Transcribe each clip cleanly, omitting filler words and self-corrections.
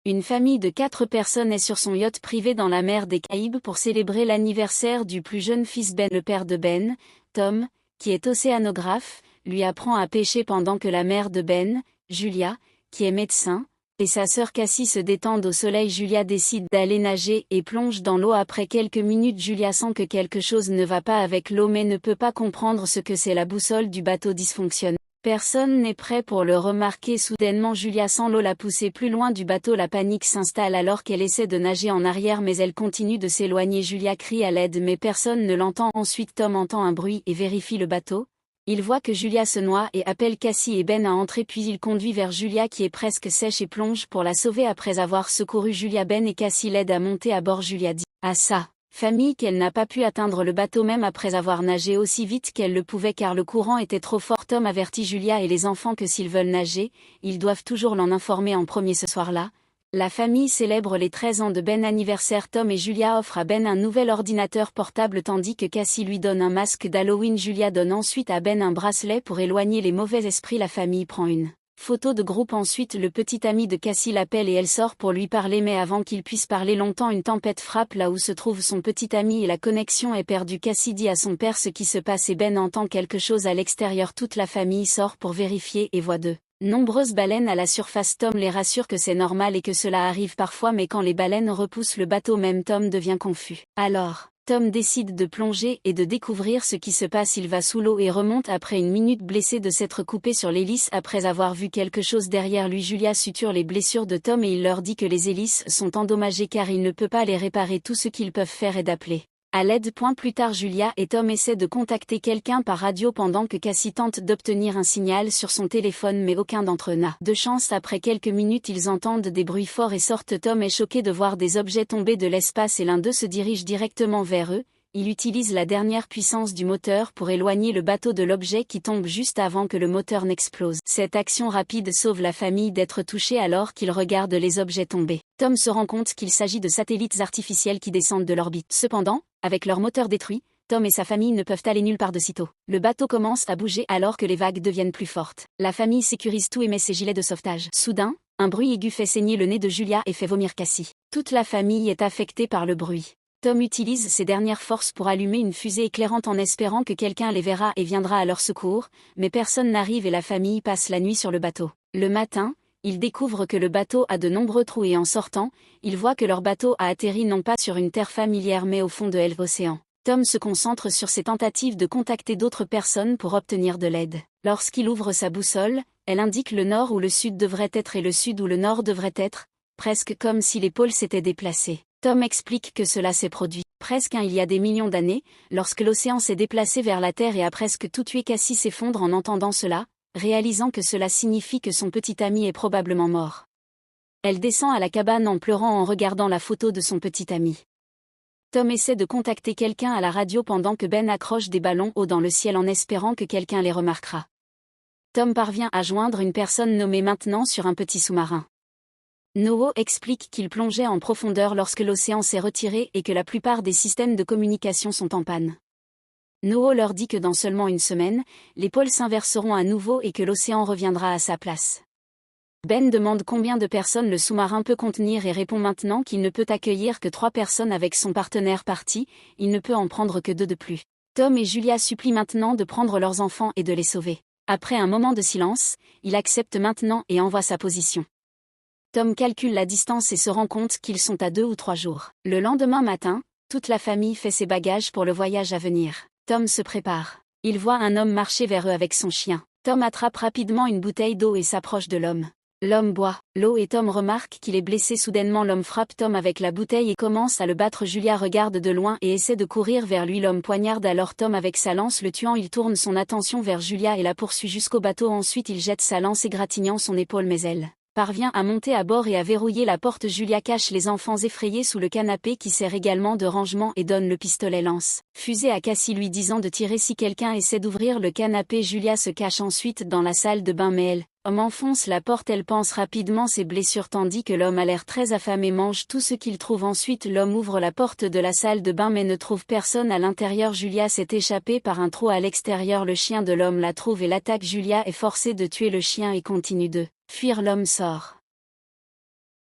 Une famille de 4 personnes est sur son yacht privé dans la mer des Caraïbes pour célébrer l'anniversaire du plus jeune fils Ben. Le père de Ben, Tom, qui est océanographe, lui apprend à pêcher pendant que la mère de Ben, Julia, qui est médecin, et sa sœur Cassie se détendent au soleil. Julia décide d'aller nager et plonge dans l'eau. Après quelques minutes, Julia sent que quelque chose ne va pas avec l'eau mais ne peut pas comprendre ce que c'est. La boussole du bateau dysfonctionne. Personne n'est prêt pour le remarquer. Soudainement, Julia sent l'eau la pousser plus loin du bateau. La panique s'installe alors qu'elle essaie de nager en arrière mais elle continue de s'éloigner. Julia crie à l'aide mais personne ne l'entend. Ensuite Tom entend un bruit et vérifie le bateau. Il voit que Julia se noie et appelle Cassie et Ben à entrer puis il conduit vers Julia qui est presque sèche et plonge pour la sauver. Après avoir secouru Julia, Ben et Cassie l'aident à monter à bord. Julia dit à sa famille qu'elle n'a pas pu atteindre le bateau même après avoir nagé aussi vite qu'elle le pouvait car le courant était trop fort. Tom avertit Julia et les enfants que s'ils veulent nager, ils doivent toujours l'en informer en premier. Ce soir-là, la famille célèbre les 13 ans de Ben. Anniversaire. Tom et Julia offrent à Ben un nouvel ordinateur portable tandis que Cassie lui donne un masque d'Halloween. Julia donne ensuite à Ben un bracelet pour éloigner les mauvais esprits. La famille prend une photo de groupe. Ensuite le petit ami de Cassie l'appelle et elle sort pour lui parler mais avant qu'il puisse parler longtemps une tempête frappe là où se trouve son petit ami et la connexion est perdue. Cassie dit à son père ce qui se passe et Ben entend quelque chose à l'extérieur. Toute la famille sort pour vérifier et voit de nombreuses baleines à la surface. Tom les rassure que c'est normal et que cela arrive parfois mais quand les baleines repoussent le bateau même Tom devient confus. Alors, Tom décide de plonger et de découvrir ce qui se passe. Il va sous l'eau et remonte après une minute blessé de s'être coupé sur l'hélice après avoir vu quelque chose derrière lui. Julia suture les blessures de Tom et il leur dit que les hélices sont endommagées car il ne peut pas les réparer. Tout ce qu'ils peuvent faire est d'appeler à l'aide. Plus tard, Julia et Tom essaient de contacter quelqu'un par radio pendant que Cassie tente d'obtenir un signal sur son téléphone mais aucun d'entre eux n'a de chance. Après quelques minutes, ils entendent des bruits forts et sortent. Tom est choqué de voir des objets tomber de l'espace et l'un d'eux se dirige directement vers eux. Il utilise la dernière puissance du moteur pour éloigner le bateau de l'objet qui tombe juste avant que le moteur n'explose. Cette action rapide sauve la famille d'être touchée alors qu'ils regardent les objets tomber. Tom se rend compte qu'il s'agit de satellites artificiels qui descendent de l'orbite. Cependant, avec leur moteur détruit, Tom et sa famille ne peuvent aller nulle part de sitôt. Le bateau commence à bouger alors que les vagues deviennent plus fortes. La famille sécurise tout et met ses gilets de sauvetage. Soudain, un bruit aigu fait saigner le nez de Julia et fait vomir Cassie. Toute la famille est affectée par le bruit. Tom utilise ses dernières forces pour allumer une fusée éclairante en espérant que quelqu'un les verra et viendra à leur secours, mais personne n'arrive et la famille passe la nuit sur le bateau. Le matin, ils découvrent que le bateau a de nombreux trous et en sortant, ils voient que leur bateau a atterri non pas sur une terre familière mais au fond de l'océan. Tom se concentre sur ses tentatives de contacter d'autres personnes pour obtenir de l'aide. Lorsqu'il ouvre sa boussole, elle indique le nord où le sud devrait être et le sud où le nord devrait être, presque comme si les pôles s'étaient déplacés. Tom explique que cela s'est produit presque il y a des millions d'années, lorsque l'océan s'est déplacé vers la Terre et a presque tout tué. Cassie s'effondre en entendant cela, réalisant que cela signifie que son petit ami est probablement mort. Elle descend à la cabane en pleurant en regardant la photo de son petit ami. Tom essaie de contacter quelqu'un à la radio pendant que Ben accroche des ballons hauts dans le ciel en espérant que quelqu'un les remarquera. Tom parvient à joindre une personne nommée maintenant sur un petit sous-marin. Noho explique qu'il plongeait en profondeur lorsque l'océan s'est retiré et que la plupart des systèmes de communication sont en panne. Noho leur dit que dans seulement une semaine, les pôles s'inverseront à nouveau et que l'océan reviendra à sa place. Ben demande combien de personnes le sous-marin peut contenir et répond maintenant qu'il ne peut accueillir que 3 personnes avec son partenaire parti, il ne peut en prendre que 2 de plus. Tom et Julia supplient maintenant de prendre leurs enfants et de les sauver. Après un moment de silence, il accepte maintenant et envoie sa position. Tom calcule la distance et se rend compte qu'ils sont à 2 ou 3 jours. Le lendemain matin, toute la famille fait ses bagages pour le voyage à venir. Tom se prépare. Il voit un homme marcher vers eux avec son chien. Tom attrape rapidement une bouteille d'eau et s'approche de l'homme. L'homme boit l'eau et Tom remarque qu'il est blessé. Soudainement l'homme frappe Tom avec la bouteille et commence à le battre. Julia regarde de loin et essaie de courir vers lui. L'homme poignarde alors Tom avec sa lance le tuant. Il tourne son attention vers Julia et la poursuit jusqu'au bateau. Ensuite il jette sa lance égratignant son épaule mais elle parvient à monter à bord et à verrouiller la porte. Julia cache les enfants effrayés sous le canapé qui sert également de rangement et donne le pistolet lance-fusée à Cassie lui disant de tirer si quelqu'un essaie d'ouvrir le canapé. Julia se cache ensuite dans la salle de bain mais elle enfonce la porte. Elle pense rapidement ses blessures tandis que l'homme a l'air très affamé mange tout ce qu'il trouve. Ensuite l'homme ouvre la porte de la salle de bain mais ne trouve personne à l'intérieur. Julia s'est échappée par un trou à l'extérieur. Le chien de l'homme la trouve et l'attaque. Julia est forcée de tuer le chien et continue de fuir. L'homme sort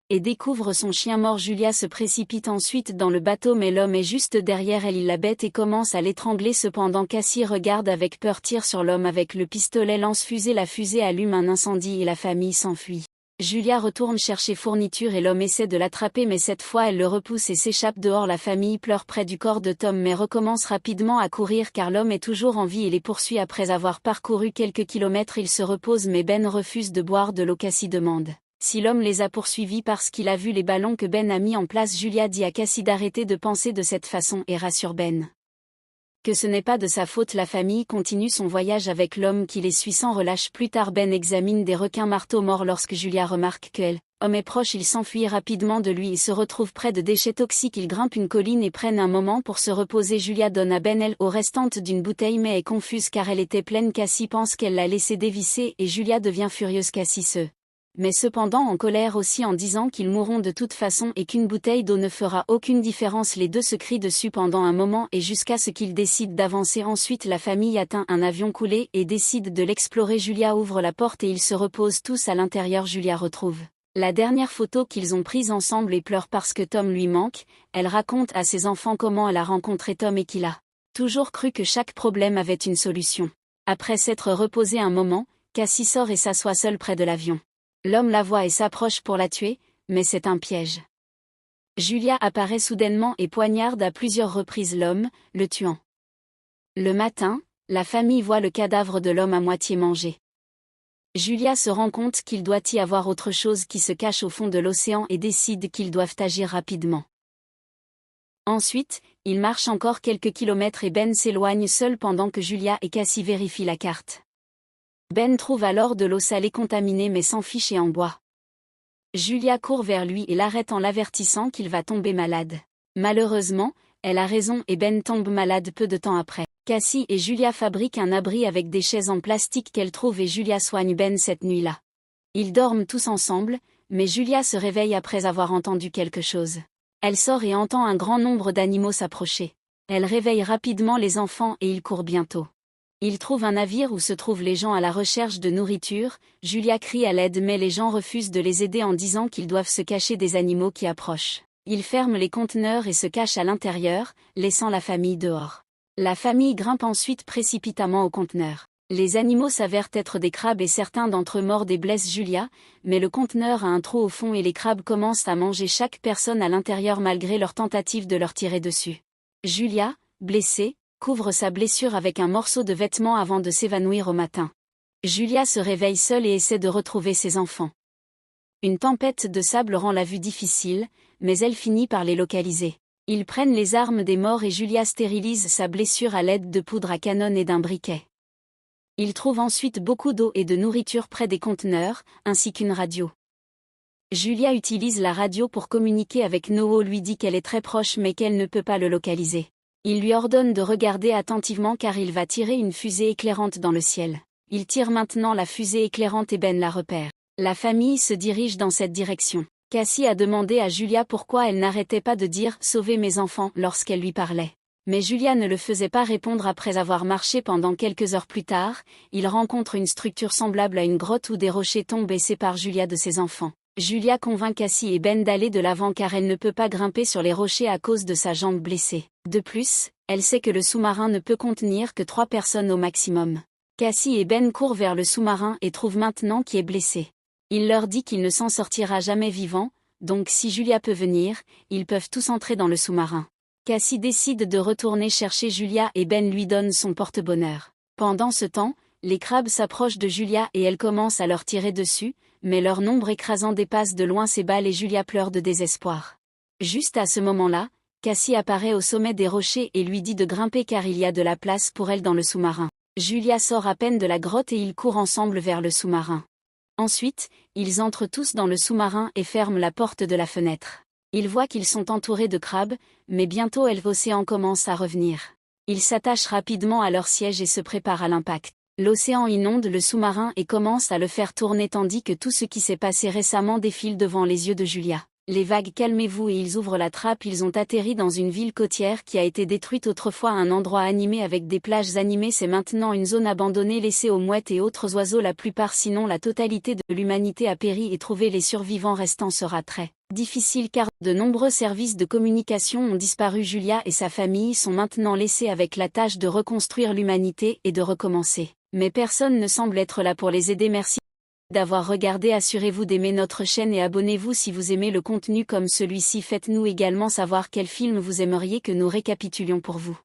et découvre son chien mort. Julia se précipite ensuite dans le bateau mais l'homme est juste derrière elle, il la bête et commence à l'étrangler. Cependant Cassie regarde avec peur, tire sur l'homme avec le pistolet, lance-fusée, la fusée allume un incendie et la famille s'enfuit. Julia retourne chercher fourniture et l'homme essaie de l'attraper mais cette fois elle le repousse et s'échappe dehors. La famille pleure près du corps de Tom mais recommence rapidement à courir car l'homme est toujours en vie et les poursuit. Après avoir parcouru quelques kilomètres, il se repose mais Ben refuse de boire de l'eau. Cassie demande si l'homme les a poursuivis parce qu'il a vu les ballons que Ben a mis en place. Julia dit à Cassie d'arrêter de penser de cette façon et rassure Ben que ce n'est pas de sa faute. La famille continue son voyage avec l'homme qui les suit sans relâche. Plus tard, Ben examine des requins marteaux morts. Lorsque Julia remarque que l'homme est proche, il s'enfuit rapidement de lui et se retrouve près de déchets toxiques. Ils grimpent une colline et prennent un moment pour se reposer. Julia donne à Ben l'eau restante d'une bouteille mais est confuse car elle était pleine. Cassie pense qu'elle l'a laissé dévisser et Julia devient furieuse. Cassie se mais cependant en colère aussi en disant qu'ils mourront de toute façon et qu'une bouteille d'eau ne fera aucune différence. Les deux se crient dessus pendant un moment et jusqu'à ce qu'ils décident d'avancer. Ensuite la famille atteint un avion coulé et décide de l'explorer. Julia ouvre la porte et ils se reposent tous à l'intérieur. Julia retrouve la dernière photo qu'ils ont prise ensemble et pleure parce que Tom lui manque. Elle raconte à ses enfants comment elle a rencontré Tom et qu'il a toujours cru que chaque problème avait une solution. Après s'être reposé un moment, Cassie sort et s'assoit seule près de l'avion. L'homme la voit et s'approche pour la tuer, mais c'est un piège. Julia apparaît soudainement et poignarde à plusieurs reprises l'homme, le tuant. Le matin, la famille voit le cadavre de l'homme à moitié mangé. Julia se rend compte qu'il doit y avoir autre chose qui se cache au fond de l'océan et décide qu'ils doivent agir rapidement. Ensuite, ils marchent encore quelques kilomètres et Ben s'éloigne seul pendant que Julia et Cassie vérifient la carte. Ben trouve alors de l'eau salée contaminée mais s'en fiche et en boit. Julia court vers lui et l'arrête en l'avertissant qu'il va tomber malade. Malheureusement, elle a raison et Ben tombe malade peu de temps après. Cassie et Julia fabriquent un abri avec des chaises en plastique qu'elle trouve et Julia soigne Ben cette nuit-là. Ils dorment tous ensemble, mais Julia se réveille après avoir entendu quelque chose. Elle sort et entend un grand nombre d'animaux s'approcher. Elle réveille rapidement les enfants et ils courent bientôt. Ils trouvent un navire où se trouvent les gens à la recherche de nourriture. Julia crie à l'aide mais les gens refusent de les aider en disant qu'ils doivent se cacher des animaux qui approchent. Ils ferment les conteneurs et se cachent à l'intérieur, laissant la famille dehors. La famille grimpe ensuite précipitamment au conteneur. Les animaux s'avèrent être des crabes et certains d'entre eux mordent et blessent Julia, mais le conteneur a un trou au fond et les crabes commencent à manger chaque personne à l'intérieur malgré leur tentative de leur tirer dessus. Julia, blessée, couvre sa blessure avec un morceau de vêtement avant de s'évanouir au matin. Julia se réveille seule et essaie de retrouver ses enfants. Une tempête de sable rend la vue difficile, mais elle finit par les localiser. Ils prennent les armes des morts et Julia stérilise sa blessure à l'aide de poudre à canon et d'un briquet. Ils trouvent ensuite beaucoup d'eau et de nourriture près des conteneurs, ainsi qu'une radio. Julia utilise la radio pour communiquer avec Noho, lui dit qu'elle est très proche mais qu'elle ne peut pas le localiser. Il lui ordonne de regarder attentivement car il va tirer une fusée éclairante dans le ciel. Il tire maintenant la fusée éclairante et Ben la repère. La famille se dirige dans cette direction. Cassie a demandé à Julia pourquoi elle n'arrêtait pas de dire « Sauvez mes enfants » lorsqu'elle lui parlait. Mais Julia ne le faisait pas répondre. Après avoir marché pendant quelques heures plus tard, il rencontre une structure semblable à une grotte où des rochers tombent et séparent Julia de ses enfants. Julia convainc Cassie et Ben d'aller de l'avant car elle ne peut pas grimper sur les rochers à cause de sa jambe blessée. De plus, elle sait que le sous-marin ne peut contenir que 3 personnes au maximum. Cassie et Ben courent vers le sous-marin et trouvent maintenant qui est blessé. Il leur dit qu'il ne s'en sortira jamais vivant, donc si Julia peut venir, ils peuvent tous entrer dans le sous-marin. Cassie décide de retourner chercher Julia et Ben lui donne son porte-bonheur. Pendant ce temps, les crabes s'approchent de Julia et elle commence à leur tirer dessus, mais leur nombre écrasant dépasse de loin ses balles et Julia pleure de désespoir. Juste à ce moment-là, Cassie apparaît au sommet des rochers et lui dit de grimper car il y a de la place pour elle dans le sous-marin. Julia sort à peine de la grotte et ils courent ensemble vers le sous-marin. Ensuite, ils entrent tous dans le sous-marin et ferment la porte de la fenêtre. Ils voient qu'ils sont entourés de crabes, mais bientôt l'océan commence à revenir. Ils s'attachent rapidement à leur siège et se préparent à l'impact. L'océan inonde le sous-marin et commence à le faire tourner tandis que tout ce qui s'est passé récemment défile devant les yeux de Julia. Les vagues calmez-vous et ils ouvrent la trappe. Ils ont atterri dans une ville côtière qui a été détruite autrefois, un endroit animé avec des plages animées. C'est maintenant une zone abandonnée laissée aux mouettes et autres oiseaux. La plupart sinon la totalité de l'humanité a péri et trouver les survivants restants sera très Difficile car de nombreux services de communication ont disparu. Julia et sa famille sont maintenant laissés avec la tâche de reconstruire l'humanité et de recommencer. Mais personne ne semble être là pour les aider. Merci d'avoir regardé. Assurez-vous d'aimer notre chaîne et abonnez-vous si vous aimez le contenu comme celui-ci. Faites-nous également savoir quel film vous aimeriez que nous récapitulions pour vous.